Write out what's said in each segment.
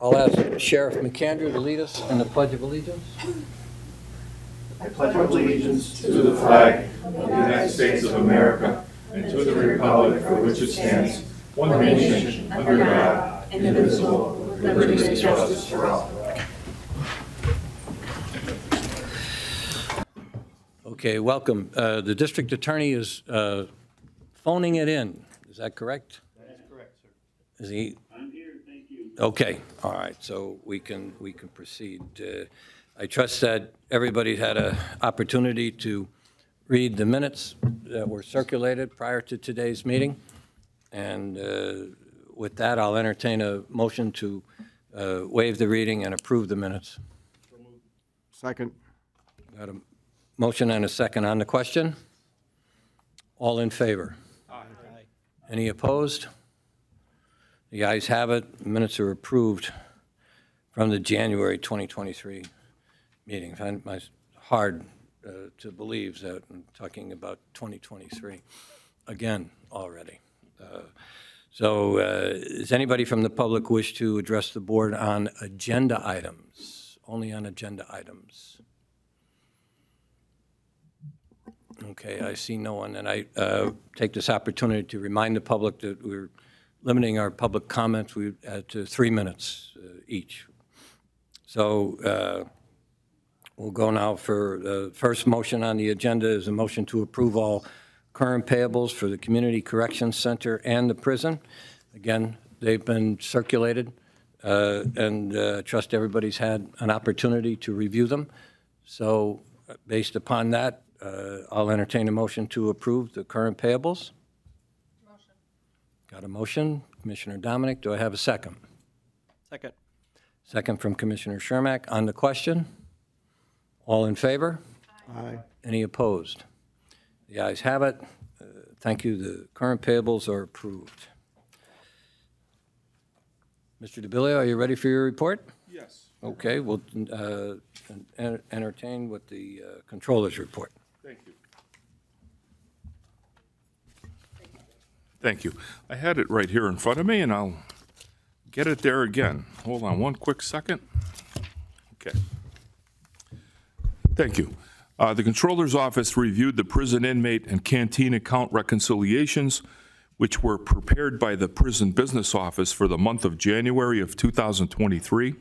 I'll ask Sheriff McAndrew to lead us in the Pledge of Allegiance. I pledge allegiance to the flag of the United States of America and to the republic for which it stands, one nation, under God, indivisible, with liberty and justice for all. Okay, welcome. The district attorney is phoning it in. Is that correct? That is correct, sir. Is he? I'm here, thank you. Okay, all right, so we can proceed. I trust that everybody had an opportunity to read the minutes that were circulated prior to today's meeting. And with that, I'll entertain a motion to waive the reading and approve the minutes. Second. Got a motion and a second on the question. All in favor? Aye. Any opposed? The ayes have it. Minutes are approved from the January 2023 meeting. I find it hard to believe that I'm talking about 2023 again already. Does anybody from the public wish to address the board on agenda items? Only on agenda items. Okay, I see no one, and I take this opportunity to remind the public that we're limiting our public comments to 3 minutes each. So we'll go now for the first motion on the agenda is a motion to approve all current payables for the Community Corrections Center and the prison. Again, they've been circulated, and trust everybody's had an opportunity to review them. So based upon that, I'll entertain a motion to approve the current payables. Motion. Got a motion. Commissioner Domenick, do I have a second? Second. Second from Commissioner Chermak. On the question? All in favor? Aye. Any opposed? The ayes have it. Thank you. The current payables are approved. Mr. DiBileo, are you ready for your report? Yes. Okay, we'll entertain with the controller's report. Thank you. Thank you. I had it right here in front of me, and I'll get it there again. Hold on one quick second. Okay. Thank you. The Controller's Office reviewed the prison inmate and canteen account reconciliations, which were prepared by the Prison Business Office for the month of January of 2023,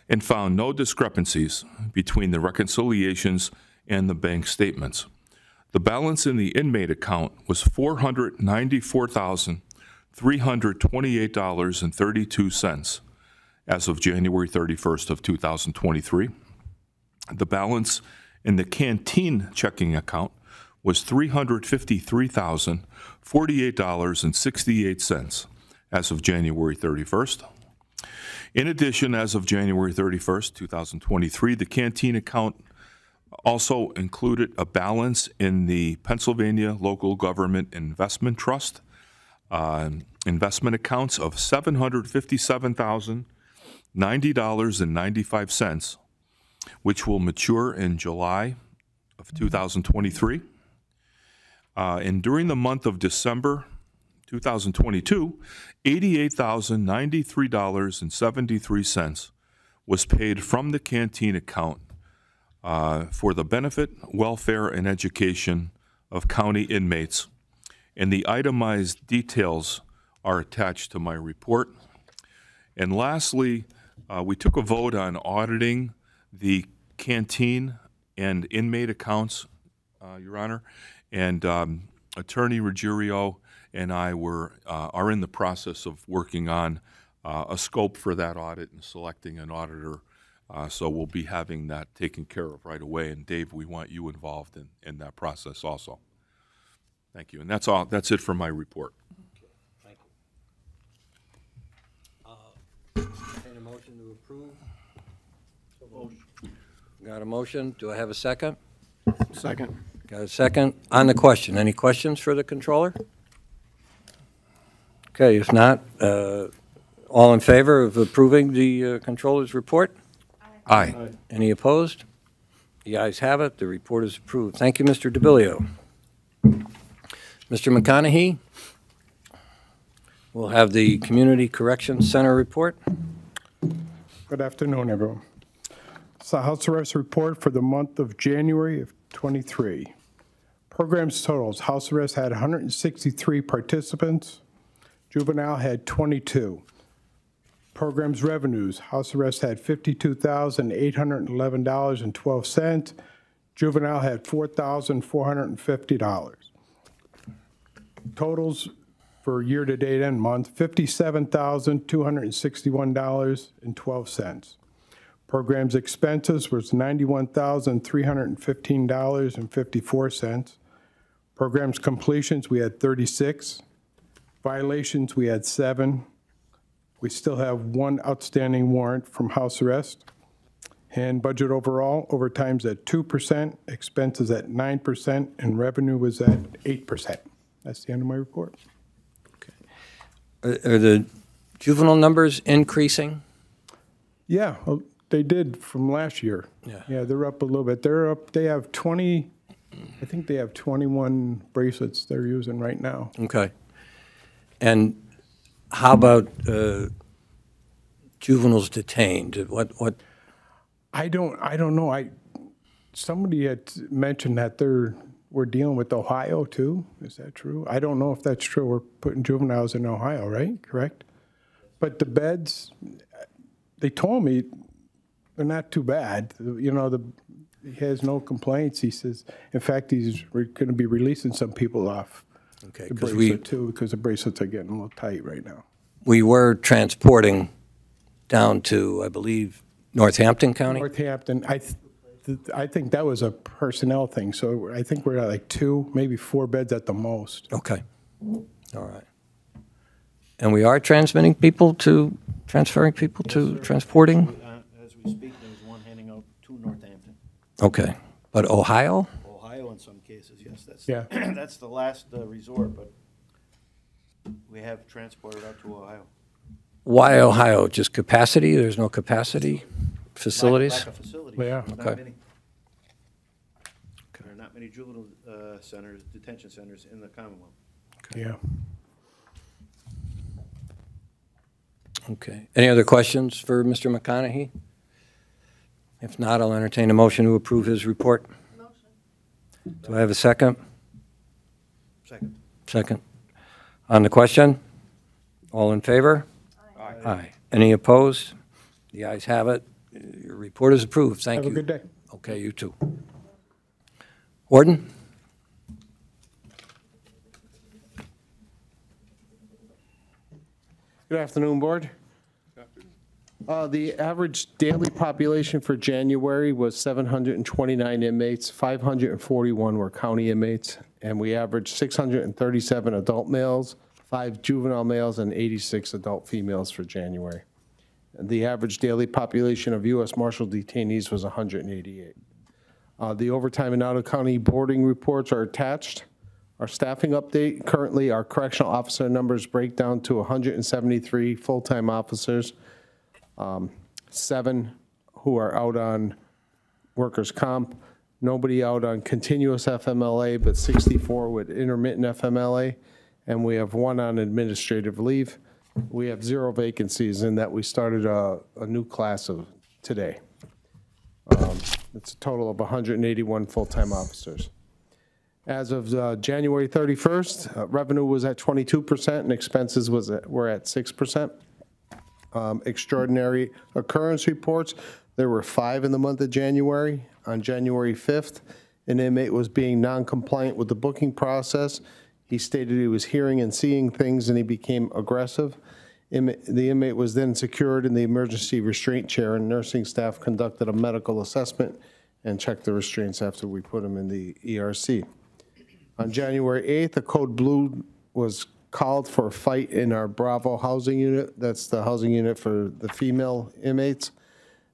and found no discrepancies between the reconciliations and the bank statements. The balance in the inmate account was $494,328.32 as of January 31st of 2023. The balance in the canteen checking account was $353,048.68 as of January 31st. In addition, as of January 31st, 2023, the canteen account also included a balance in the Pennsylvania Local Government Investment Trust investment accounts of $757,090.95, which will mature in July of 2023. And during the month of December 2022, $88,093.73 was paid from the canteen account for the benefit, welfare, and education of county inmates. And the itemized details are attached to my report. And lastly, we took a vote on auditing the canteen and inmate accounts, Your Honor, and Attorney Ruggiero and I are in the process of working on a scope for that audit and selecting an auditor. So we'll be having that taken care of right away. And Dave, we want you involved in that process also. Thank you. And that's all. That's it for my report. Thank you. Entertain a motion to approve. Motion. Got a motion. Do I have a second? Second. Got a second. On the question, any questions for the controller? Okay, if not, all in favor of approving the controller's report? Aye. Aye. Any opposed? The ayes have it. The report is approved. Thank you, Mr. DiBileo. Mr. McConaughey will have the Community Corrections Center report. Good afternoon, everyone. It's the house arrest report for the month of January of '23. Programs totals, house arrest had 163 participants. Juvenile had 22. Programs revenues, house arrest had $52,811.12. Juvenile had $4,450. Totals for year-to-date and month, $57,261.12. Programs expenses was $91,315.54. Programs completions, we had 36. Violations, we had 7. We still have 1 outstanding warrant from house arrest. And budget overall, overtime's at 2%, expenses at 9%, and revenue was at 8%. That's the end of my report. Are the juvenile numbers increasing? Yeah, well, they did from last year. Yeah. Yeah, they're up a little bit. They're up, they have 20, I think they have 21 bracelets they're using right now. Okay. And how about juveniles detained? What? I don't know. Somebody had mentioned that we're dealing with Ohio too. Is that true? I don't know if that's true. We're putting juveniles in Ohio, right? Correct? But the beds, they told me they're not too bad. You know, he has no complaints. He says, in fact, he's going to be releasing some people off Okay, the because bracelet too, because the bracelets are getting a little tight right now. we were transporting down to, I believe, Northampton County? Northampton, I think that was a personnel thing, so I think we're at like 2, maybe 4 beds at the most. Okay. All right. And we are transferring people to transporting? As we speak, there's one handing out to Northampton. Okay. But Ohio? Ohio in some cases, yes, that's, Yeah. that's the last resort, but we have transported out to Ohio. Why Ohio? Just capacity? There's no capacity? Facilities? Lack of facilities. Yeah. Not Okay. many. There are not many juvenile centers, detention centers in the Commonwealth. Yeah. Okay. Any other questions for Mr. McConaughey? If not, I'll entertain a motion to approve his report. Motion. Do I have a second? Second. Second. On the question? All in favor? Aye. Aye. Any opposed? The ayes have it. Your report is approved. Thank you. Have a good day. Okay, you too. Warden? Good afternoon, Board. The average daily population for January was 729 inmates, 541 were county inmates, and we averaged 637 adult males, 5 juvenile males, and 86 adult females for January. The average daily population of U.S. Marshal detainees was 188. The overtime and out-of-county boarding reports are attached. Our staffing update, currently our correctional officer numbers break down to 173 full-time officers, 7 who are out on workers' comp, nobody out on continuous FMLA, but 64 with intermittent FMLA, and we have 1 on administrative leave. We have 0 vacancies in that we started a new class of today. It's a total of 181 full-time officers. As of January 31st, revenue was at 22% and expenses were at 6%. Extraordinary occurrence reports, there were 5 in the month of January. On January 5th, an inmate was being non-compliant with the booking process. He stated he was hearing and seeing things and he became aggressive. The inmate was then secured in the emergency restraint chair and nursing staff conducted a medical assessment and checked the restraints after we put him in the ERC. On January 8th, a code blue was called for a fight in our Bravo housing unit. That's the housing unit for the female inmates.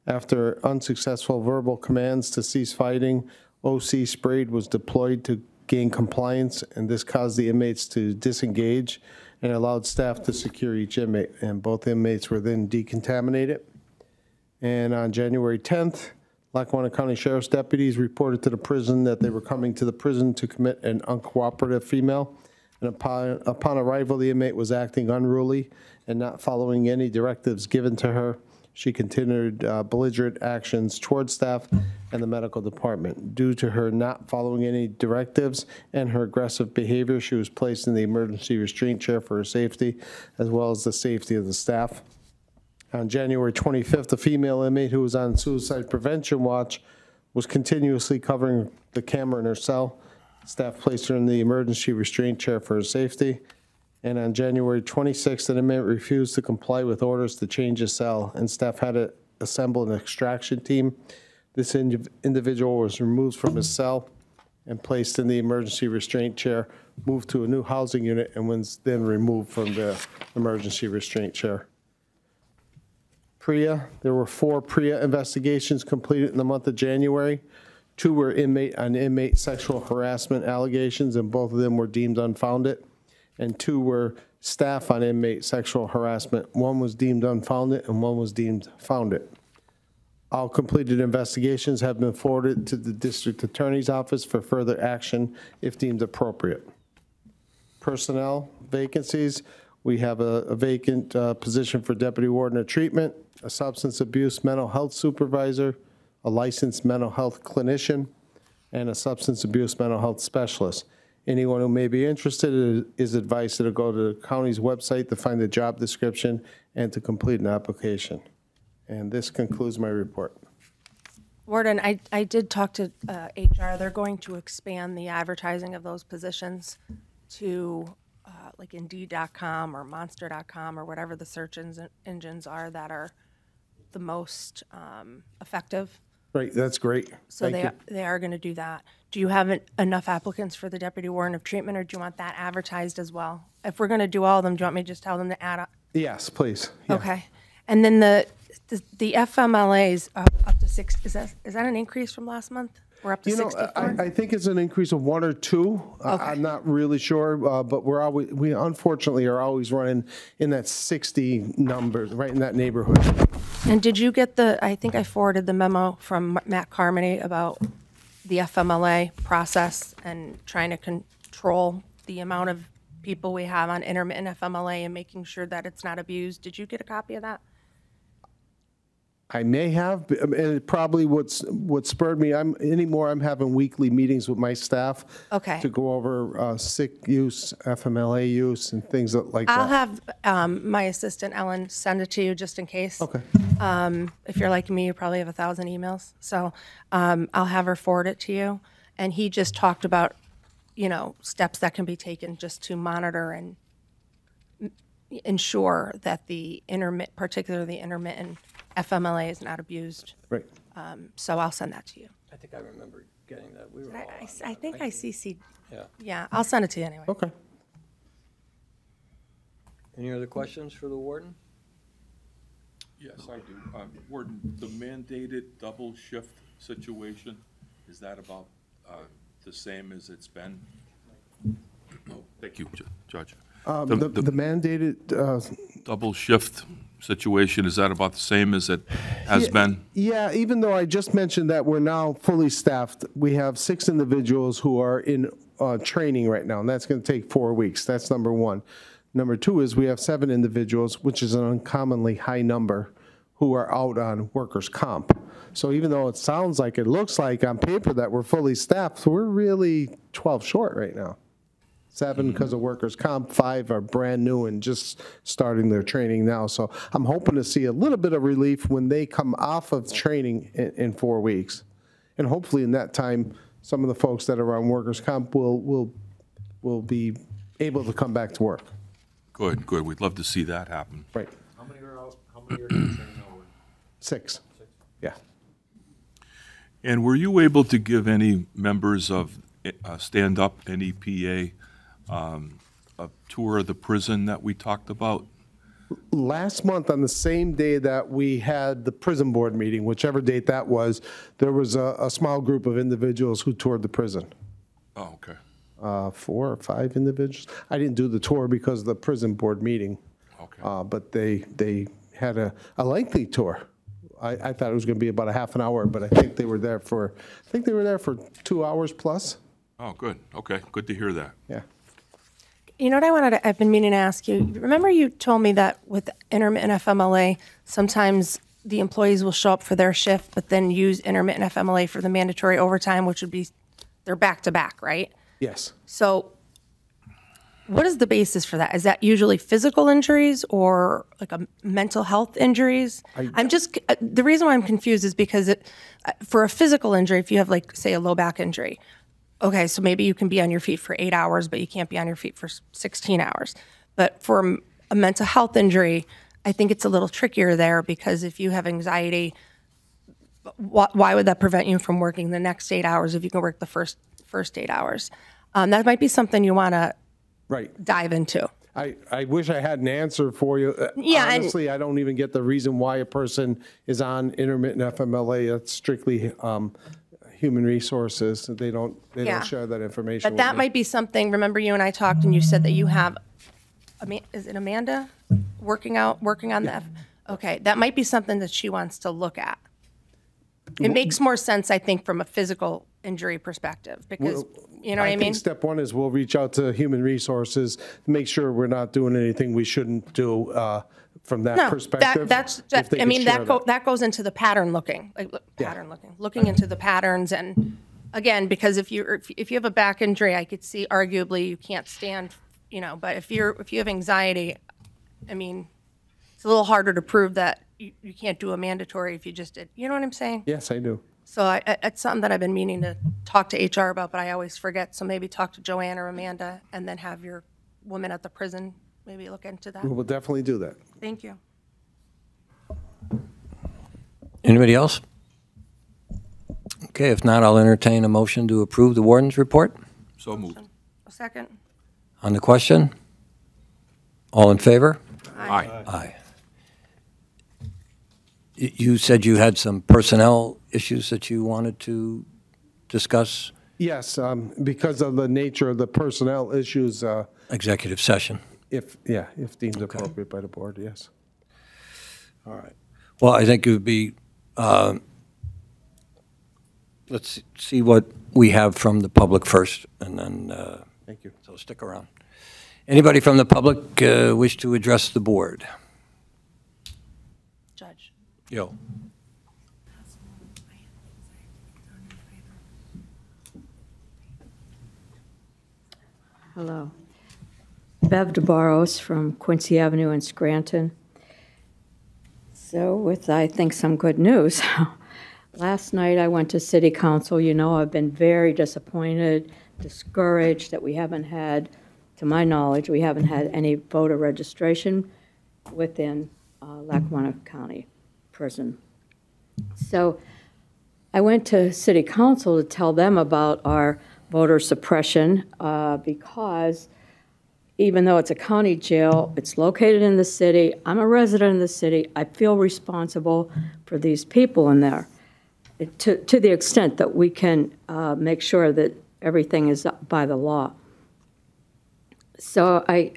After unsuccessful verbal commands to cease fighting, OC sprayed was deployed to gain compliance, and this caused the inmates to disengage and allowed staff to secure each inmate, and both inmates were then decontaminated. And on January 10th, Lackawanna County Sheriff's deputies reported to the prison that they were coming to the prison to commit an uncooperative female. And upon arrival, the inmate was acting unruly and not following any directives given to her. She continued belligerent actions towards staff and the medical department. Due to her not following any directives and her aggressive behavior, she was placed in the emergency restraint chair for her safety, as well as the safety of the staff. On January 25th, a female inmate who was on suicide prevention watch was continuously covering the camera in her cell. Staff placed her in the emergency restraint chair for her safety. And on January 26th, an inmate refused to comply with orders to change his cell, and staff had to assemble an extraction team. This individual was removed from his cell and placed in the emergency restraint chair, moved to a new housing unit, and was then removed from the emergency restraint chair. PREA, there were 4 PREA investigations completed in the month of January. 2 were inmate sexual harassment allegations, and both of them were deemed unfounded. And 2 were staff on inmate sexual harassment. 1 was deemed unfounded and 1 was deemed founded. All completed investigations have been forwarded to the district attorney's office for further action if deemed appropriate. Personnel vacancies, we have a vacant position for deputy warden of treatment, a substance abuse mental health supervisor, a licensed mental health clinician, and a substance abuse mental health specialist. Anyone who may be interested is advised to go to the county's website to find the job description and to complete an application. And this concludes my report. Warden, I did talk to HR. They're going to expand the advertising of those positions to like Indeed.com or Monster.com or whatever the search engines are that are the most effective. Right, that's great. So Thank you. they are going to do that. Do you have enough applicants for the deputy warden of treatment, or do you want that advertised as well? If we're going to do all of them, do you want me to just tell them to add up? Yes, please. Yeah. Okay. And then the FMLAs up to 6, is that an increase from last month? We're up to 64? I think it's an increase of 1 or 2. Okay. I'm not really sure, but we unfortunately are always running in that 60 number, right in that neighborhood. And did you get I think I forwarded the memo from Matt Carmody about the FMLA process and trying to control the amount of people we have on intermittent FMLA and making sure that it's not abused. Did you get a copy of that? I may have, and it probably what spurred me. I'm having weekly meetings with my staff. Okay. To go over sick use, FMLA use, and things like that. I'll have my assistant Ellen send it to you just in case. Okay. If you're like me, you probably have 1,000 emails. So I'll have her forward it to you. And he just talked about, steps that can be taken just to monitor and ensure that particularly the intermittent FMLA is not abused. Right. So I'll send that to you. I think I remember getting that. We were all on I think I CC'd. Yeah. Yeah, I'll send it to you anyway. Okay. Any other questions for the warden? Yes, I do. Warden, the mandated double shift situation, is that about the same as it's been? Oh, thank you, Judge. The mandated. Double shift situation, is that about the same as it has been? Yeah, even though I just mentioned that we're now fully staffed, we have 6 individuals who are in training right now, and that's going to take 4 weeks. That's number 1. Number 2 is we have 7 individuals, which is an uncommonly high number, who are out on workers' comp. So even though it looks like on paper that we're fully staffed, we're really 12 short right now. 7 because of workers' comp, 5 are brand new and just starting their training now. So I'm hoping to see a little bit of relief when they come off of training in 4 weeks. And hopefully in that time, some of the folks that are on workers' comp will be able to come back to work. Good, good. We'd love to see that happen. Right. How many are out, how many are in training now? 6. Yeah. And were you able to give any members of Stand Up NEPA a tour of the prison that we talked about? Last month, on the same day that we had the prison board meeting, whichever date that was, there was a small group of individuals who toured the prison. Oh, okay. 4 or 5 individuals. I didn't do the tour because of the prison board meeting. Okay. But they had a lengthy tour. I thought it was going to be about a half an hour, but I think they were there for 2 hours plus. Oh, good. Okay, good to hear that. Yeah. You know what I've been meaning to ask you? Remember you told me that with intermittent FMLA, sometimes the employees will show up for their shift, but then use intermittent FMLA for the mandatory overtime, which would be, they're back-to-back, right? Yes. So what is the basis for that? Is that usually physical injuries or like a mental health injuries? I'm just, the reason why I'm confused is because for a physical injury, if you have like, say, a low back injury, okay, so maybe you can be on your feet for 8 hours, but you can't be on your feet for 16 hours. But for a mental health injury, I think it's a little trickier there because if you have anxiety, why would that prevent you from working the next 8 hours if you can work the first 8 hours? That might be something you want to dive into. I wish I had an answer for you. Yeah, honestly, I don't even get the reason why a person is on intermittent FMLA. It's strictly human resources. They don't share that information. But that might be something. Remember, you and I talked, and you said that you have. Is it Amanda working on the? Okay, that might be something that she wants to look at. It makes more sense, I think, from a physical injury perspective because you know what I mean. I think step one is we'll reach out to human resources to make sure we're not doing anything we shouldn't do from that perspective. That goes into the pattern looking, looking into the patterns, and again, because if you have a back injury, I could see arguably you can't stand, but if you have anxiety, I mean, it's a little harder to prove that you can't do a mandatory if you just did. You know what I'm saying? Yes, I do. So it's something that I've been meaning to talk to HR about, but I always forget. So maybe talk to Joanne or Amanda, and then have your woman at the prison maybe look into that. We will definitely do that. Thank you. Anybody else? Okay, if not, I'll entertain a motion to approve the warden's report. So moved. A second. On the question? All in favor? Aye. Aye. You said you had some personnel issues that you wanted to discuss? Yes, because of the nature of the personnel issues. Executive session. If deemed appropriate by the board, yes. All right. Well, I think it would be, let's see what we have from the public first, and then. Thank you. So stick around. Anybody from the public wish to address the board? Judge. Yo. Hello. Bev DeBarros from Quincy Avenue in Scranton. So with, I think, some good news. Last night I went to City Council. I've been very disappointed, discouraged that we haven't had, to my knowledge, we haven't had any voter registration within Lackawanna County Prison. So I went to City Council to tell them about our voter suppression because even though it's a county jail, it's located in the city. I'm a resident in the city. I feel responsible for these people in there to the extent that we can make sure that everything is by the law. So I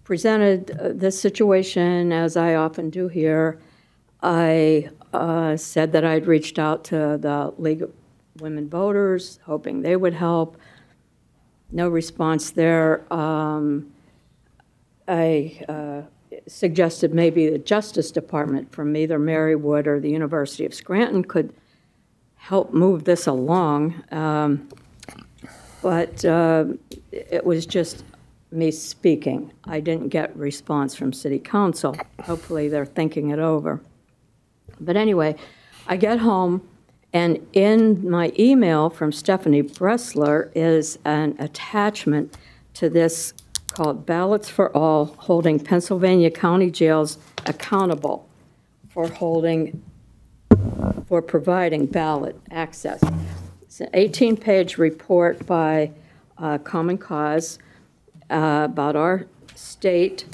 presented this situation as I often do here. I said that I'd reached out to the League of Women Voters, hoping they would help. No response there. I suggested maybe the Justice Department from either Marywood or the University of Scranton could help move this along. But it was just me speaking. I didn't get response from City Council. Hopefully they're thinking it over. But anyway, I get home, and in my email from Stephanie Bressler is an attachment to this called Ballots for All, holding Pennsylvania county jails accountable for providing ballot access. It's an 18-page report by Common Cause about our state.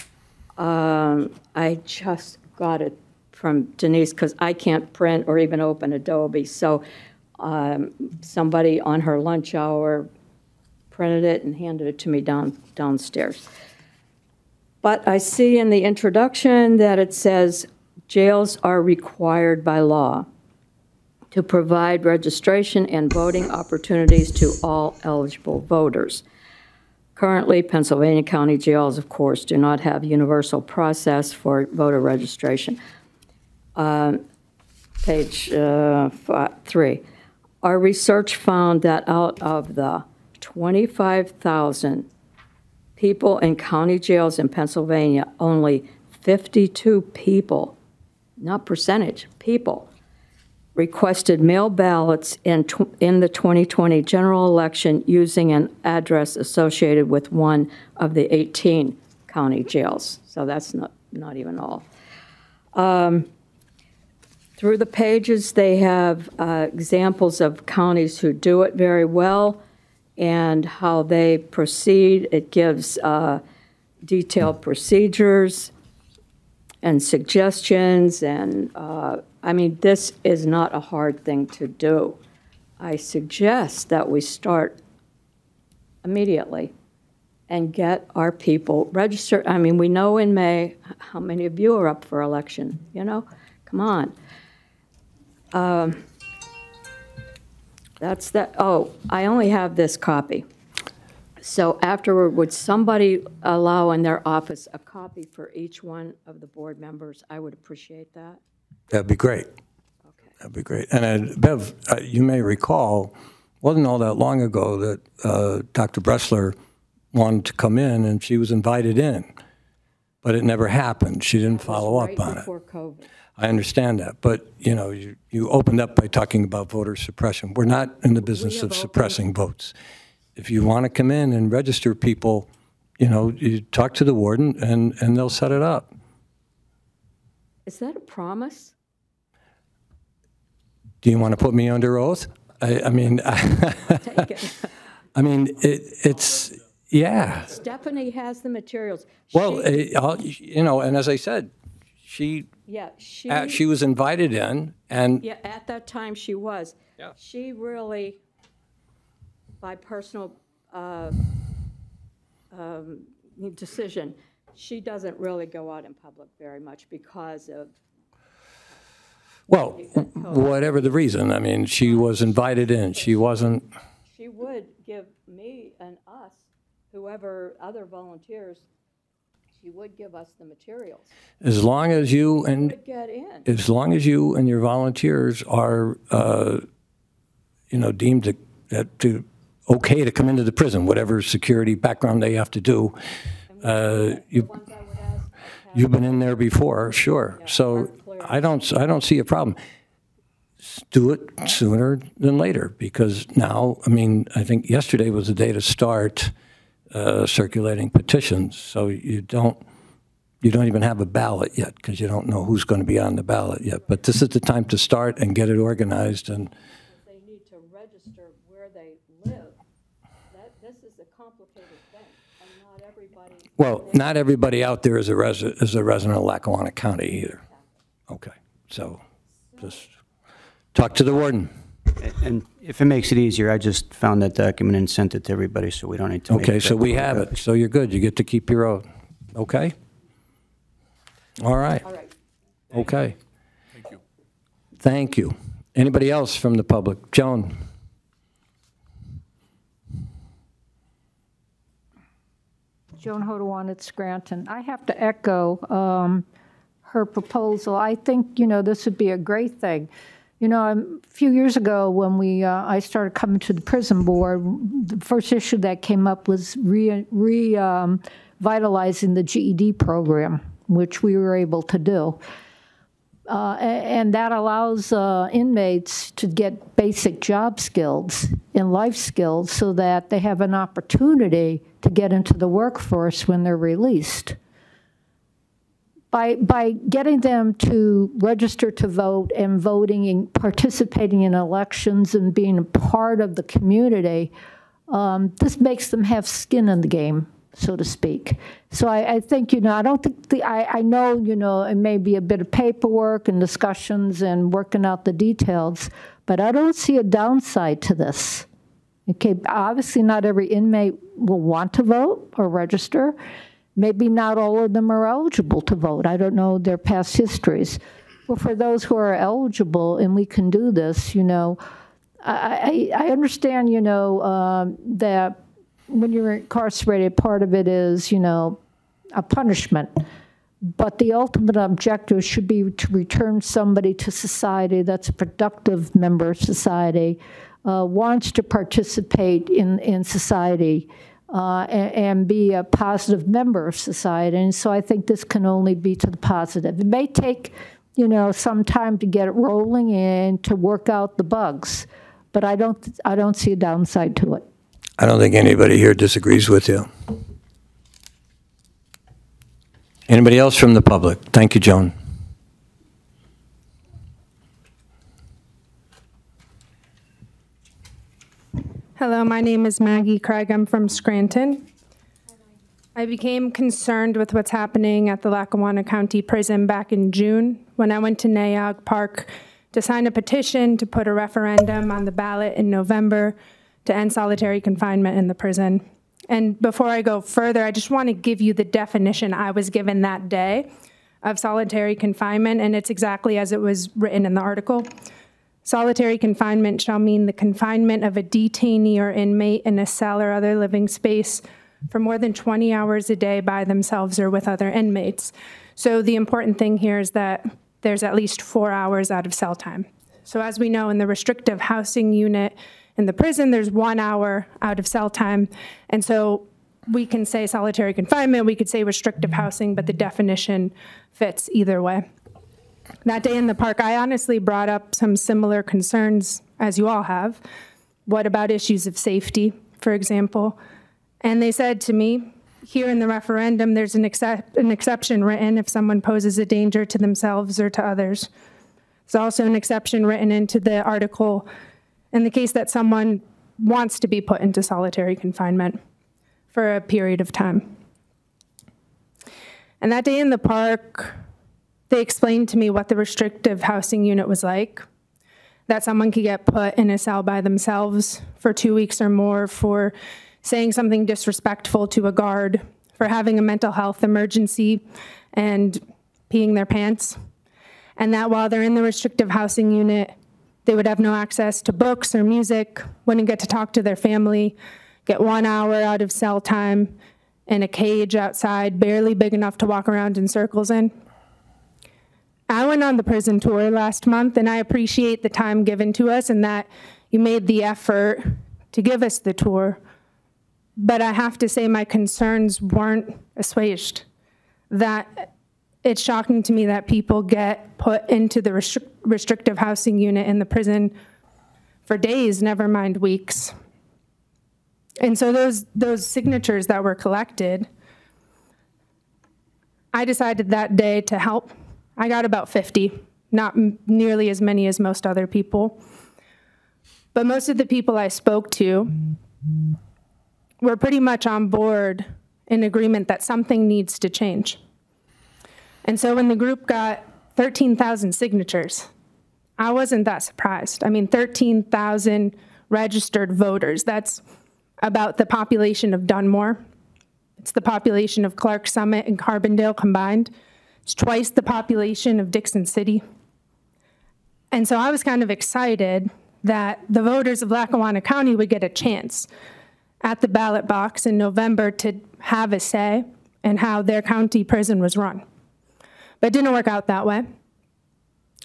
I just got it from Denise because I can't print or even open Adobe. So somebody on her lunch hour printed it and handed it to me downstairs. But I see in the introduction that it says jails are required by law to provide registration and voting opportunities to all eligible voters. Currently, Pennsylvania county jails, of course, do not have universal process for voter registration. page 3. Our research found that out of the 25,000 people in county jails in Pennsylvania, only 52 people, not percentage, people, requested mail ballots in the 2020 general election using an address associated with one of the 18 county jails. So that's not even all. Through the pages, they have examples of counties who do it very well and how they proceed. It gives detailed procedures and suggestions, and I mean, this is not a hard thing to do. I suggest that we start immediately and get our people registered. I mean, we know in May how many of you are up for election, you know? Come on. That's that. Oh, I only have this copy. So afterward, would somebody allow in their office a copy for each one of the board members? I would appreciate that. That'd be great. Okay. That'd be great. And Bev, you may recall, wasn't all that long ago that Dr. Bressler wanted to come in, and she was invited in, but it never happened. She didn't follow up on it. Before COVID. I understand that, but you know, you opened up by talking about voter suppression. We're not in the business of suppressing votes. If you want to come in and register people, you know, you talk to the warden and they'll set it up. Is that a promise? Do you want to put me under oath? I mean, Take it. I mean, it's, yeah. Stephanie has the materials. Well, you know, and as I said, she was invited in, and yeah, at that time she was. Yeah. She really, by personal decision, she doesn't really go out in public very much because of. Well, whatever the reason, I mean, she was invited in. She wasn't. She would give me and us, whoever other volunteers, she would give us the materials. As long as you and Get in. as long as you and your volunteers are, you know, deemed to okay to come into the prison, whatever security background they have to do. You've been in there before, sure. So I don't see a problem. Do it sooner than later, because now, I mean, I think yesterday was the day to start circulating petitions. So you don't even have a ballot yet, because you don't know who's going to be on the ballot yet. But this is the time to start and get it organized. And they need to register where they live. This is a complicated thing, and not everybody. well, not everybody out there is a resident of Lackawanna County either. Okay, so just talk to the warden. And if it makes it easier, I just found that document and sent it to everybody, so we don't need to make Okay, it so we that have public. it. So you're good. You get to keep your oath. Okay? All right. All right. Okay. Thank you. Thank you. Anybody else from the public? Joan? Joan Hodawan at Scranton. I have to echo her proposal. I think, you know, this would be a great thing. You know, a few years ago when I started coming to the prison board, the first issue that came up was revitalizing the GED program, which we were able to do. And that allows inmates to get basic job skills and life skills so that they have an opportunity to get into the workforce when they're released. By getting them to register to vote and voting and participating in elections and being a part of the community, this makes them have skin in the game, so to speak. So I think, you know, I don't think I know, you know, it may be a bit of paperwork and discussions and working out the details, but I don't see a downside to this. Okay, obviously not every inmate will want to vote or register. Maybe not all of them are eligible to vote. I don't know their past histories. But for those who are eligible and we can do this, you know, I understand, you know, that when you're incarcerated, part of it is, you know, a punishment. but the ultimate objective should be to return somebody to society that's a productive member of society, wants to participate in society, and be a positive member of society. And so I think this can only be to the positive. It may take, some time to get it rolling and to work out the bugs, but I don't see a downside to it. I don't think anybody here disagrees with you. Anybody else from the public? Thank you, Joan. Hello, my name is Maggie Craig. I'm from Scranton. I became concerned with what's happening at the Lackawanna County Prison back in June when I went to Nayog Park to sign a petition to put a referendum on the ballot in November to end solitary confinement in the prison. And before I go further, I just want to give you the definition I was given that day of solitary confinement, and it's exactly as it was written in the article. Solitary confinement shall mean the confinement of a detainee or inmate in a cell or other living space for more than 20 hours a day by themselves or with other inmates. So the important thing here is that there's at least 4 hours out of cell time. So as we know, in the restrictive housing unit in the prison, there's 1 hour out of cell time. And so we can say solitary confinement, we could say restrictive housing, but the definition fits either way. That day in the park, I honestly brought up some similar concerns, as you all have. What about issues of safety, for example? And they said to me, here in the referendum, there's an exception written if someone poses a danger to themselves or to others. There's also an exception written into the article in the case that someone wants to be put into solitary confinement for a period of time. And that day in the park, they explained to me what the restrictive housing unit was like, that someone could get put in a cell by themselves for 2 weeks or more for saying something disrespectful to a guard, for having a mental health emergency and peeing their pants, and that while they're in the restrictive housing unit, they would have no access to books or music, wouldn't get to talk to their family, get 1 hour out of cell time in a cage outside, barely big enough to walk around in circles in. I went on the prison tour last month, and I appreciate the time given to us and that you made the effort to give us the tour. But I have to say my concerns weren't assuaged. That it's shocking to me that people get put into the restrictive housing unit in the prison for days, never mind weeks. And so those signatures that were collected, I decided that day to help. I got about 50, not nearly as many as most other people. But most of the people I spoke to were pretty much on board in agreement that something needs to change. And so when the group got 13,000 signatures, I wasn't that surprised. I mean, 13,000 registered voters. That's about the population of Dunmore. It's the population of Clark Summit and Carbondale combined. It's twice the population of Dixon City. And so I was kind of excited that the voters of Lackawanna County would get a chance at the ballot box in November to have a say in how their county prison was run. But it didn't work out that way.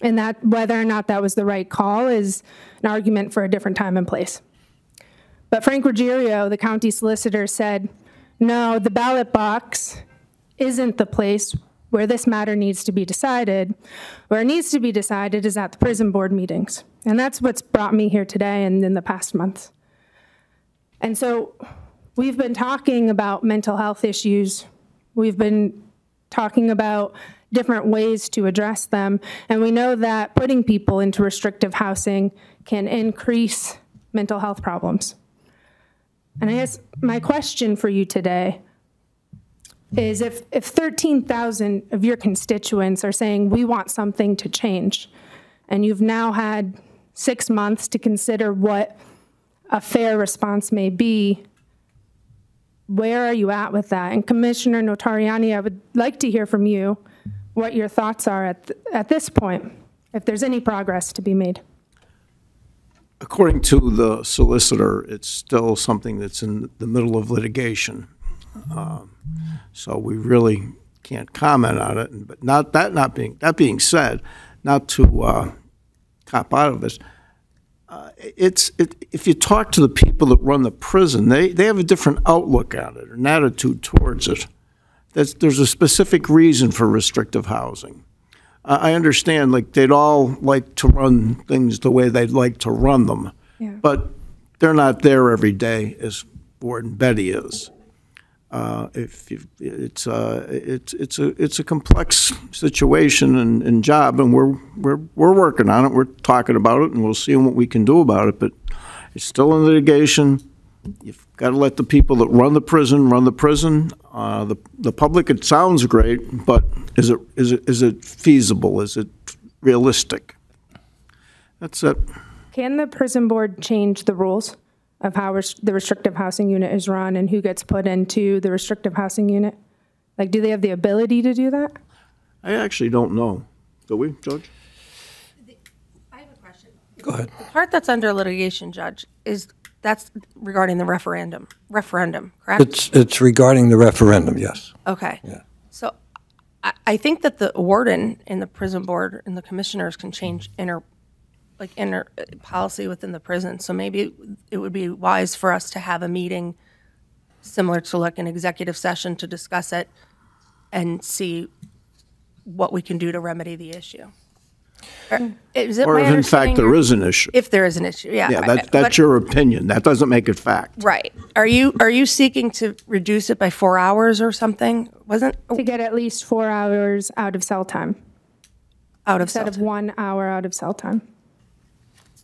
And that whether or not that was the right call is an argument for a different time and place. But Frank Ruggiero, the county solicitor, said, no, the ballot box isn't the place where this matter needs to be decided. Where it needs to be decided is at the prison board meetings. And that's what's brought me here today and in the past month. And so we've been talking about mental health issues. We've been talking about different ways to address them. And we know that putting people into restrictive housing can increase mental health problems. And I guess my question for you today is if 13,000 of your constituents are saying we want something to change, and you've now had 6 months to consider what a fair response may be, where are you at with that? And Commissioner Notarianni, I would like to hear from you what your thoughts are at this point, if there's any progress to be made. According to the solicitor, it's still something that's in the middle of litigation. So we really can't comment on it. But that being said, not to cop out of this, if you talk to the people that run the prison, they have a different outlook on it, an attitude towards it. There's a specific reason for restrictive housing. I understand, like, they'd all like to run things the way they'd like to run them, but they're not there every day as Warden Betti is. It's a complex situation and job, and we're working on it. We're talking about it, and we'll see what we can do about it. But it's still in litigation. You've got to let the people that run the prison run the prison. The public, it sounds great, but is it feasible? Is it realistic? That's it. Can the prison board change the rules of how the restrictive housing unit is run and who gets put into the restrictive housing unit? Like, do they have the ability to do that? I actually don't know. Do we, Judge? I have a question. Go ahead. The part that's under litigation, Judge, that's regarding the referendum, correct? It's regarding the referendum, yes. Okay. Yeah. So I think that the warden and the prison board and the commissioners can change inner policy within the prison. So maybe it would be wise for us to have a meeting similar to like an executive session to discuss it and see what we can do to remedy the issue. Is it Or my if in fact there is an issue. If there is an issue, yeah. Yeah, that's your opinion. That doesn't make it fact. Right. Are you seeking to reduce it by 4 hours or something? To get at least 4 hours out of cell time. Instead of 1 hour out of cell time.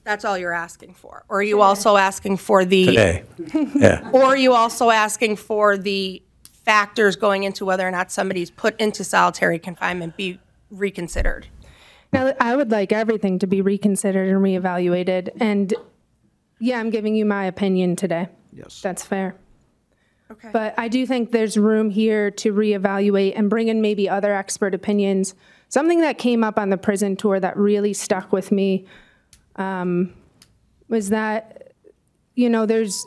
That's all you're asking for? Or are you also asking for the... Today, yeah. Or are you also asking for the factors going into whether or not somebody's put into solitary confinement be reconsidered? Now, I would like everything to be reconsidered and reevaluated. And yeah, I'm giving you my opinion today. Yes. That's fair. Okay. But I do think there's room here to reevaluate and bring in maybe other expert opinions. Something that came up on the prison tour that really stuck with me was that, you know, there's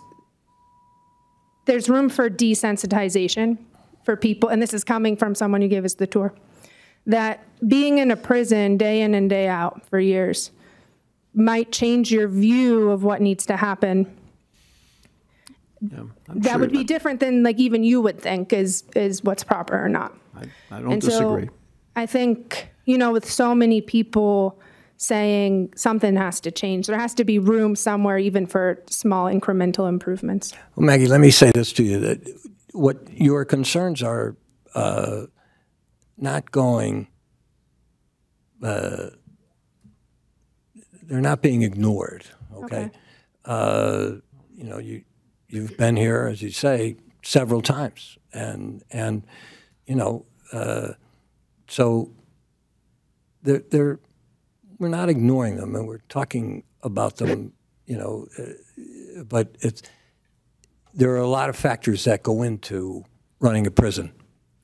room for desensitization for people, and this is coming from someone who gave us the tour, that being in a prison day in and day out for years might change your view of what needs to happen. Yeah, that would be different than like even you would think is what's proper or not. I don't disagree. So I think, you know, with so many people saying something has to change, there has to be room somewhere even for small incremental improvements. Well, Maggie, let me say this to you, that what your concerns are not going, they're not being ignored, okay? You know, you've been here, as you say, several times, and you know, so we're not ignoring them, and we're talking about them, you know, but there are a lot of factors that go into running a prison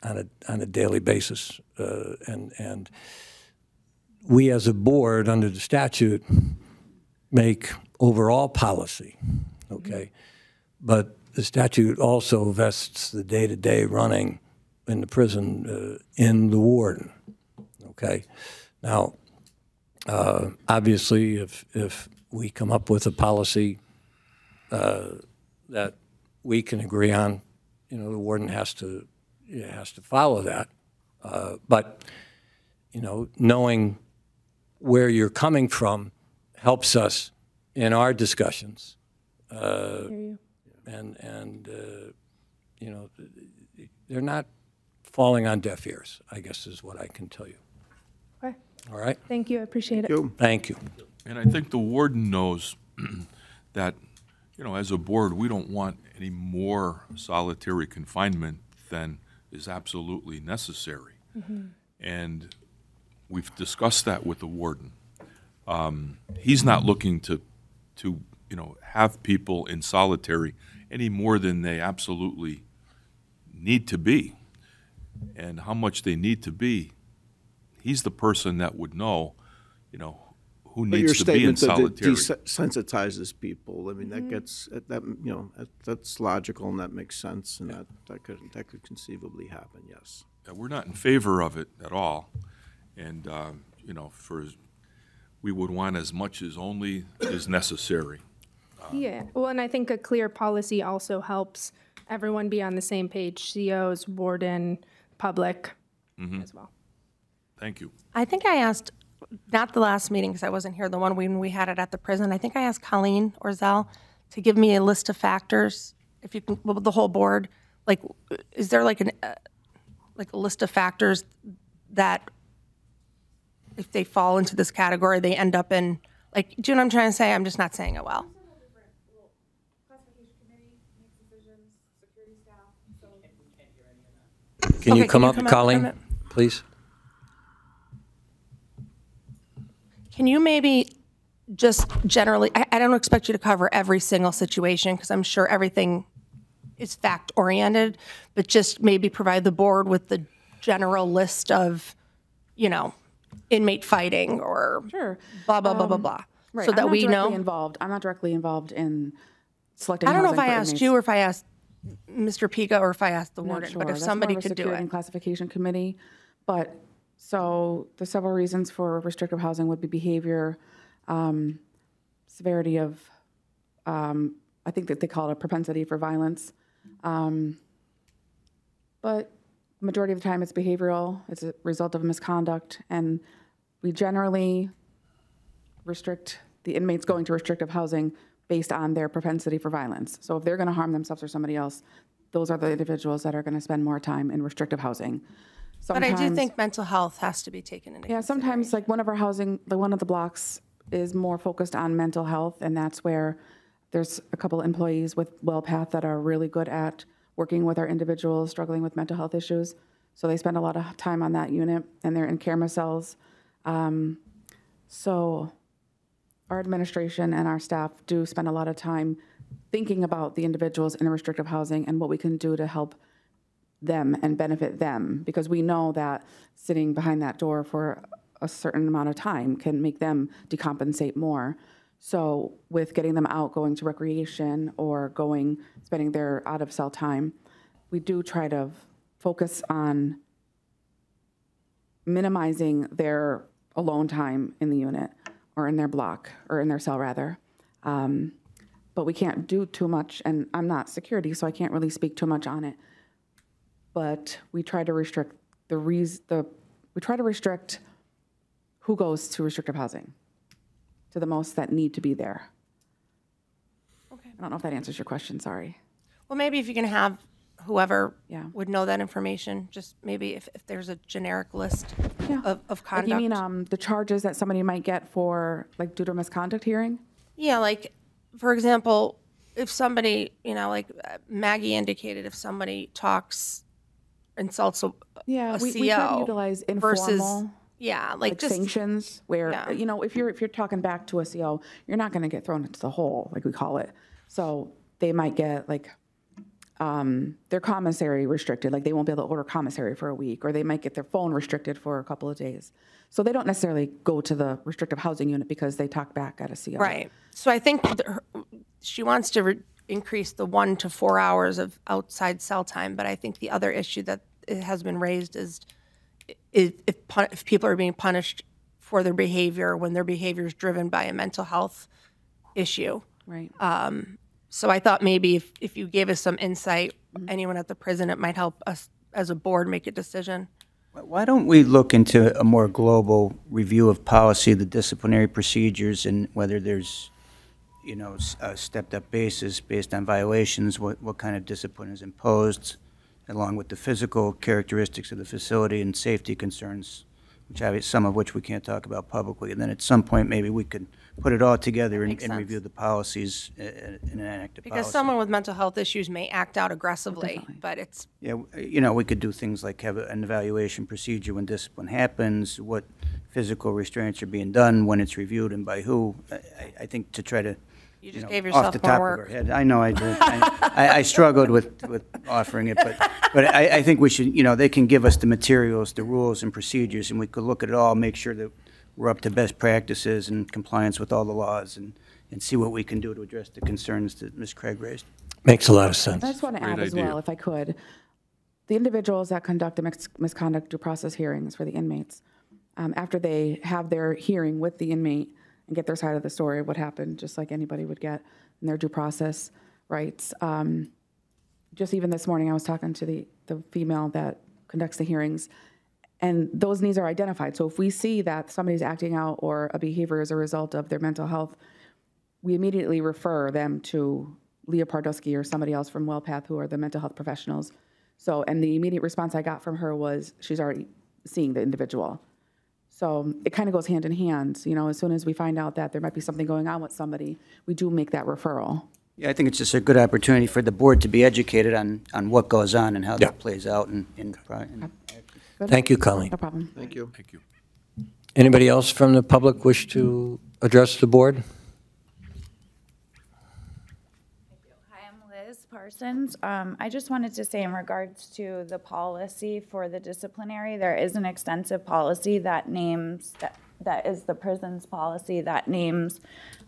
on a daily basis, and we as a board under the statute make overall policy, okay? But the statute also vests the day-to-day running in the prison in the warden, okay? Now, obviously, if we come up with a policy that we can agree on, you know, the warden has to follow that. But, you know, knowing where you're coming from helps us in our discussions. And you know, they're not falling on deaf ears, I guess is what I can tell you. Okay. All right? Thank you, I appreciate it. Thank you. And I think the warden knows that, you know, as a board, we don't want any more solitary confinement than is absolutely necessary. And we've discussed that with the warden. He's not looking to you know, have people in solitary any more than they absolutely need to be. And how much they need to be, he's the person that would know, you know, who needs to be in solitary. Your statement that desensitizes people, I mean, that gets, that, you know, that's logical and that makes sense, and that could conceivably happen, yes. we're not in favor of it at all. And, you know, we would want as much as only is necessary. Yeah, well, and I think a clear policy also helps everyone be on the same page, COs, warden, public as well. Thank you. I think I asked, not the last meeting because I wasn't here, the one when we had it at the prison, I think I asked Colleen Orzel to give me a list of factors, if you can, well, the whole board, like, is there like like a list of factors that if they fall into this category, they end up in, like, do you know what I'm trying to say? I'm just not saying it well. Can you Okay, come up, Colleen, please? Can you maybe just generally, I don't expect you to cover every single situation because I'm sure everything is fact-oriented, but just maybe provide the board with the general list of, you know, inmate fighting or blah, blah, blah, blah, blah. Right. So that we know. I'm not directly involved in selecting I don't know housing if I for asked inmates. you or if I asked Mr. Pica or if I asked the I'm not warden, sure. but if That's somebody more of a could do security it. and classification committee. But so the several reasons for restrictive housing would be behavior, severity of, I think that they call it a propensity for violence. But majority of the time it's behavioral, it's a result of misconduct, and we generally restrict the inmates going to restrictive housing based on their propensity for violence. So if they're going to harm themselves or somebody else, those are the individuals that are going to spend more time in restrictive housing. But I do think mental health has to be taken into consideration. Sometimes like one of our housing, one of the blocks is more focused on mental health, and that's where there's a couple employees with WellPath that are really good at working with our individuals struggling with mental health issues. So they spend a lot of time on that unit, and they're in camera cells. So our administration and our staff do spend a lot of time thinking about the individuals in restrictive housing and what we can do to help them and benefit them, because we know that sitting behind that door for a certain amount of time can make them decompensate more. So with getting them out, going to recreation or spending their out of cell time, we do try to focus on minimizing their alone time in the unit or in their block or in their cell rather. But we can't do too much, and I'm not security, so I can't really speak too much on it. But we try to restrict who goes to restrictive housing to the most that need to be there. Okay. I don't know if that answers your question, sorry. Well, maybe if you can have whoever Yeah. would know that information, just maybe if there's a generic list of conduct. Like you mean the charges that somebody might get for, like, due to misconduct hearing? Yeah, like, for example, if somebody, you know, like Maggie indicated, if somebody insults a CO we try to utilize versus, informal, like just sanctions where, you know, if you're talking back to a CO, you're not going to get thrown into the hole, like we call it. So they might get like their commissary restricted, like they won't be able to order commissary for a week, or they might get their phone restricted for a couple of days. So they don't necessarily go to the restrictive housing unit because they talk back at a CO. Right. So I think she wants to increase the 1 to 4 hours of outside cell time, but I think the other issue that has been raised is if people are being punished for their behavior when their behavior is driven by a mental health issue. Right. So I thought maybe if you gave us some insight, anyone at the prison, it might help us as a board make a decision. Why don't we look into a more global review of policy, the disciplinary procedures, and whether there's, you know, a stepped-up basis based on violations, what kind of discipline is imposed, along with the physical characteristics of the facility and safety concerns, some of which we can't talk about publicly. And then at some point, maybe we could put it all together and review the policies in an active policy. Because someone with mental health issues may act out aggressively, but it's... Yeah, you know, we could do things like have an evaluation procedure when discipline happens, what physical restraints are being done, when it's reviewed, and by who. I think to try to, You just know, gave off yourself the more top work. of our head. I know I did. I struggled with offering it, but I think we should, you know, they can give us the materials, the rules and procedures, and we could look at it all, make sure that we're up to best practices and compliance with all the laws, and see what we can do to address the concerns that Ms. Craig raised. Makes a lot of sense. I just want to add as idea. well, if I could. the individuals that conduct the misconduct due process hearings for the inmates, after they have their hearing with the inmate and get their side of the story of what happened, just like anybody would get in their due process rights. Just even this morning, I was talking to the female that conducts the hearings, and those needs are identified. So if we see that somebody's acting out or a behavior as a result of their mental health, we immediately refer them to Leah Pardusky or somebody else from WellPath, who are the mental health professionals. So, and the immediate response I got from her was she's already seeing the individual. So it kind of goes hand in hand. You know, as soon as we find out that there might be something going on with somebody, we do make that referral. Yeah, I think it's just a good opportunity for the board to be educated on what goes on and how that plays out. Thank you, Colleen. No problem. Thank you. Thank you. Anybody else from the public wish to address the board? Hi, I'm Liz Parsons. I just wanted to say in regards to the policy for the disciplinary, there is an extensive policy that names, that is the prison's policy that names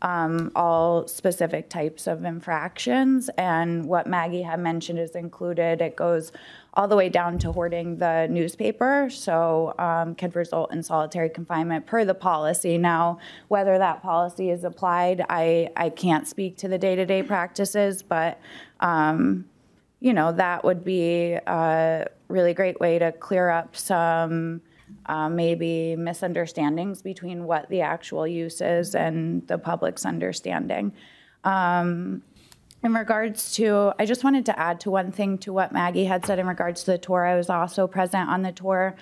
all specific types of infractions. And what Maggie had mentioned is included. It goes all the way down to hoarding the newspaper, so can result in solitary confinement per the policy. Now, whether that policy is applied, I can't speak to the day-to-day practices, but you know, that would be a really great way to clear up some maybe misunderstandings between what the actual use is and the public's understanding. In regards to, I just wanted to add to one thing to what Maggie had said in regards to the tour. I was also present on the tour.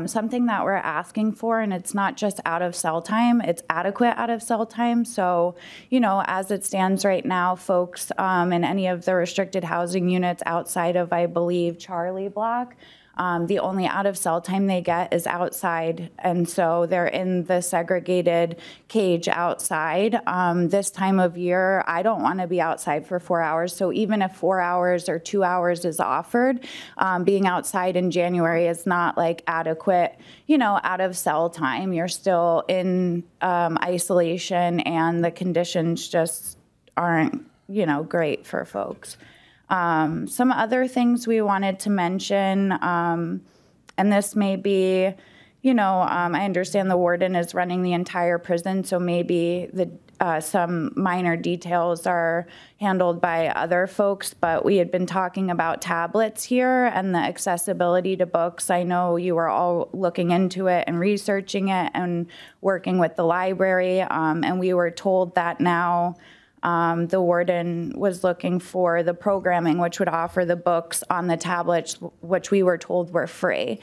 Something that we're asking for, and it's not just out of cell time, it's adequate out of cell time. So, you know, as it stands right now, folks in any of the restricted housing units outside of, I believe, Charlie Block, the only out of cell time they get is outside, and so they're in the segregated cage outside. This time of year, I don't want to be outside for 4 hours, so even if 4 hours or 2 hours is offered, being outside in January is not like adequate, you know, out of cell time. You're still in isolation, and the conditions just aren't, you know, great for folks. Some other things we wanted to mention, and this may be, you know, I understand the warden is running the entire prison, so maybe some minor details are handled by other folks, but we had been talking about tablets here and the accessibility to books. I know you were all looking into it and researching it and working with the library, and we were told that now the warden was looking for the programming which would offer the books on the tablets, which we were told were free.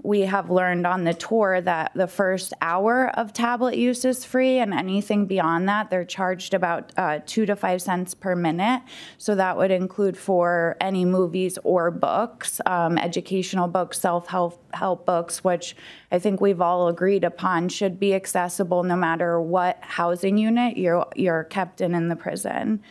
We have learned on the tour that the first hour of tablet use is free, and anything beyond that, they're charged about 2 to 5 cents per minute. So that would include for any movies or books, educational books, self-help books, which I think we've all agreed upon should be accessible no matter what housing unit you're kept in the prison.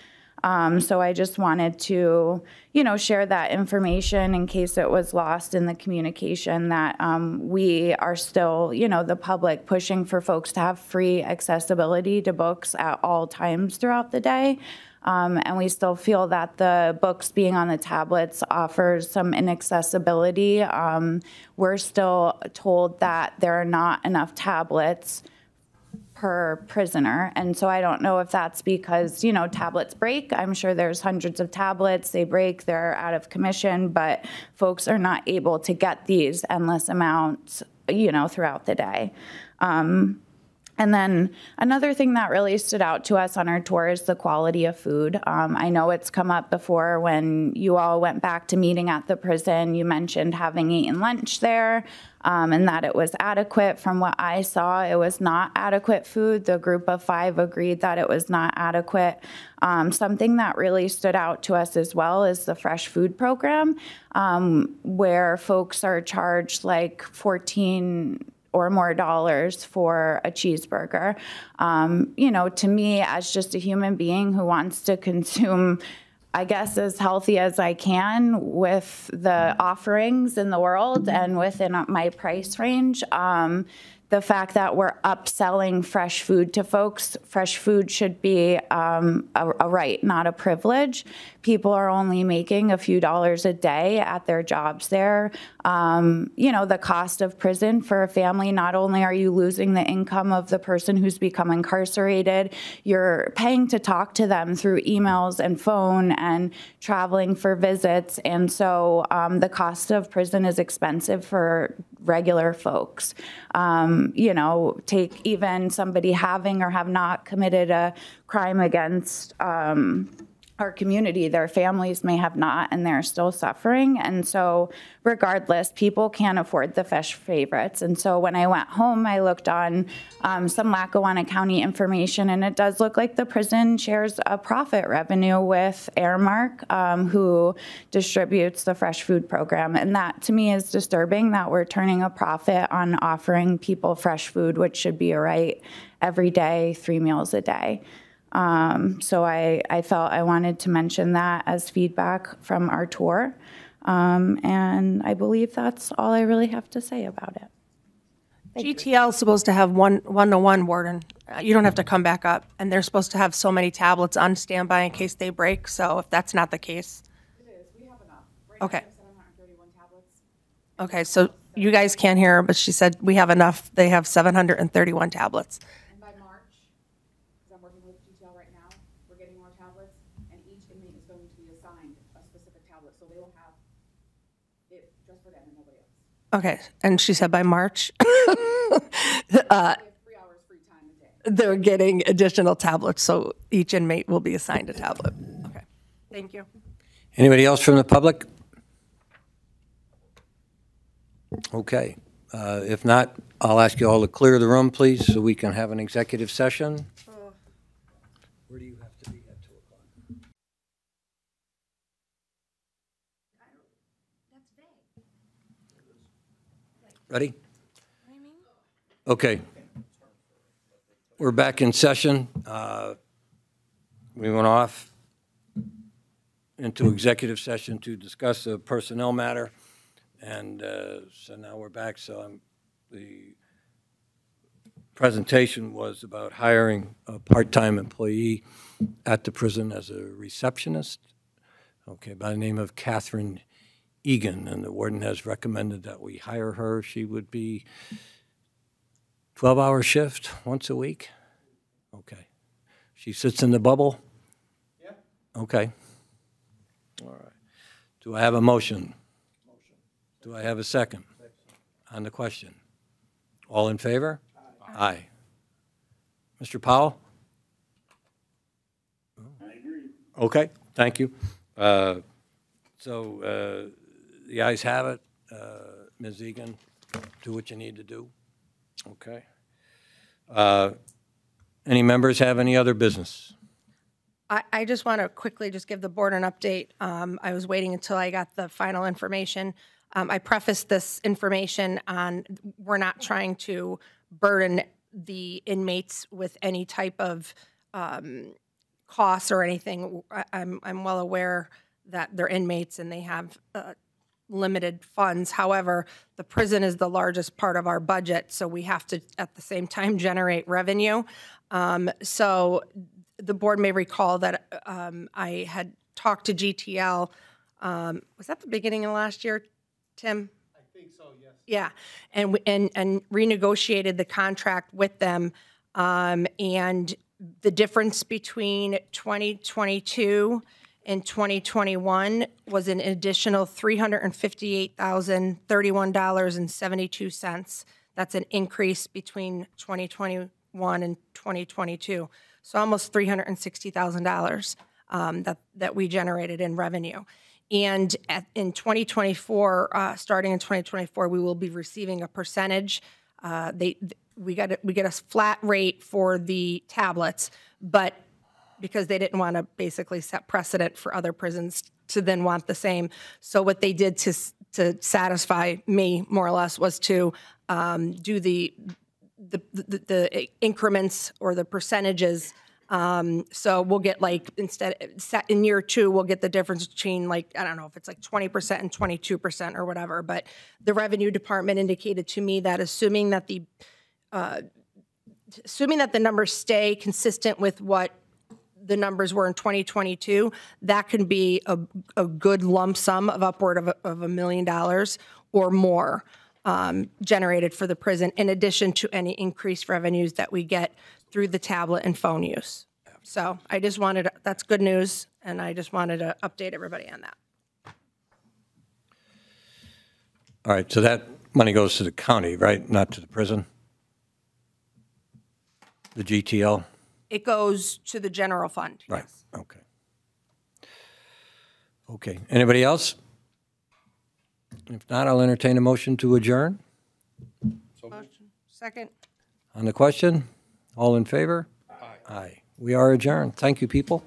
So I just wanted to, you know, share that information in case it was lost in the communication that we are still, you know, the public pushing for folks to have free accessibility to books at all times throughout the day. And we still feel that the books being on the tablets offers some inaccessibility. We're still told that there are not enough tablets per prisoner. And so I don't know if that's because, you know, tablets break. I'm sure there's hundreds of tablets. They break, they're out of commission, but folks are not able to get these endless amounts, you know, throughout the day. And then another thing that really stood out to us on our tour is the quality of food. I know it's come up before when you all went back to meeting at the prison. You mentioned having eaten lunch there and that it was adequate. From what I saw, it was not adequate food. The group of 5 agreed that it was not adequate. Something that really stood out to us as well is the fresh food program, where folks are charged like $14 or more for a cheeseburger. You know, to me, as just a human being who wants to consume, I guess, as healthy as I can with the offerings in the world and within my price range, the fact that we're upselling fresh food to folks. Fresh food should be a right, not a privilege. People are only making a few dollars a day at their jobs there. You know, the cost of prison for a family, not only are you losing the income of the person who's become incarcerated, you're paying to talk to them through emails and phone and traveling for visits. And so the cost of prison is expensive for regular folks. You know, take even somebody having or have not committed a crime against our community, their families may have not, and they're still suffering. And so regardless, people can't afford the fresh favorites. And so when I went home, I looked on some Lackawanna County information, and it does look like the prison shares a profit revenue with Chermak, who distributes the fresh food program. And that to me is disturbing, that we're turning a profit on offering people fresh food, which should be a right every day, 3 meals a day. So I felt I wanted to mention that as feedback from our tour. And I believe that's all I really have to say about it. GTL is supposed to have one-to-one, Warden. You don't have to come back up. And they're supposed to have so many tablets on standby in case they break. So if that's not the case. It is. We have enough. Right Okay. now, 731 tablets. Okay, so you guys can't hear her, but she said we have enough. They have 731 tablets. And by March, because I'm working with GTL right now, we're getting more tablets, and each inmate is going to be assigned a specific tablet, so they will have it just for them and nobody else. Okay, and she said by March, They have 3 hours free time a day. they're getting additional tablets, so each inmate will be assigned a tablet. Okay, thank you. Anybody else from the public? Okay. If not, I'll ask you all to clear the room, please, so we can have an executive session. Where do you have to be at 2 o'clock? Ready? Okay. We're back in session. We went off into executive session to discuss a personnel matter. And so now we're back. So the presentation was about hiring a part-time employee at the prison as a receptionist, okay, by the name of Catherine Egan. And the warden has recommended that we hire her. She would be 12-hour shift once a week. Okay. She sits in the bubble? Yeah. Okay. All right. Do I have a motion? Do I have a second on the question? All in favor? Aye. Mr. Powell? I agree. Okay, thank you. So the ayes have it. Ms. Egan, do what you need to do. Okay. Any members have any other business? I just want to quickly just give the board an update. I was waiting until I got the final information. I prefaced this information on we're not trying to burden the inmates with any type of costs or anything. I'm well aware that they're inmates and they have limited funds. However, the prison is the largest part of our budget, so we have to, at the same time, generate revenue. So the board may recall that I had talked to GTL. Was that the beginning of last year, Tim? I think so, yes. Yeah, and renegotiated the contract with them, and the difference between 2022 and 2021 was an additional $358,031.72. That's an increase between 2021 and 2022, so almost $360,000 that we generated in revenue. And in 2024, starting in 2024, we will be receiving a percentage. We get a flat rate for the tablets, but because they didn't want to basically set precedent for other prisons to then want the same. So what they did to satisfy me, more or less, was to do the increments or the percentages. So we'll get like, in year 2, we'll get the difference between like, I don't know if it's like 20% and 22% or whatever, but the revenue department indicated to me that assuming that the assuming that the numbers stay consistent with what the numbers were in 2022, that can be a good lump sum of upward of $1 million or more generated for the prison, in addition to any increased revenues that we get through the tablet and phone use. So I just wanted, that's good news, and I just wanted to update everybody on that. All right, so that money goes to the county, right? Not to the prison? The GTL? It goes to the general fund. Right, yes. okay. Okay, anybody else? If not, I'll entertain a motion to adjourn. Motion. Second. On the question, all in favor? Aye. Aye. We are adjourned. Thank you, people.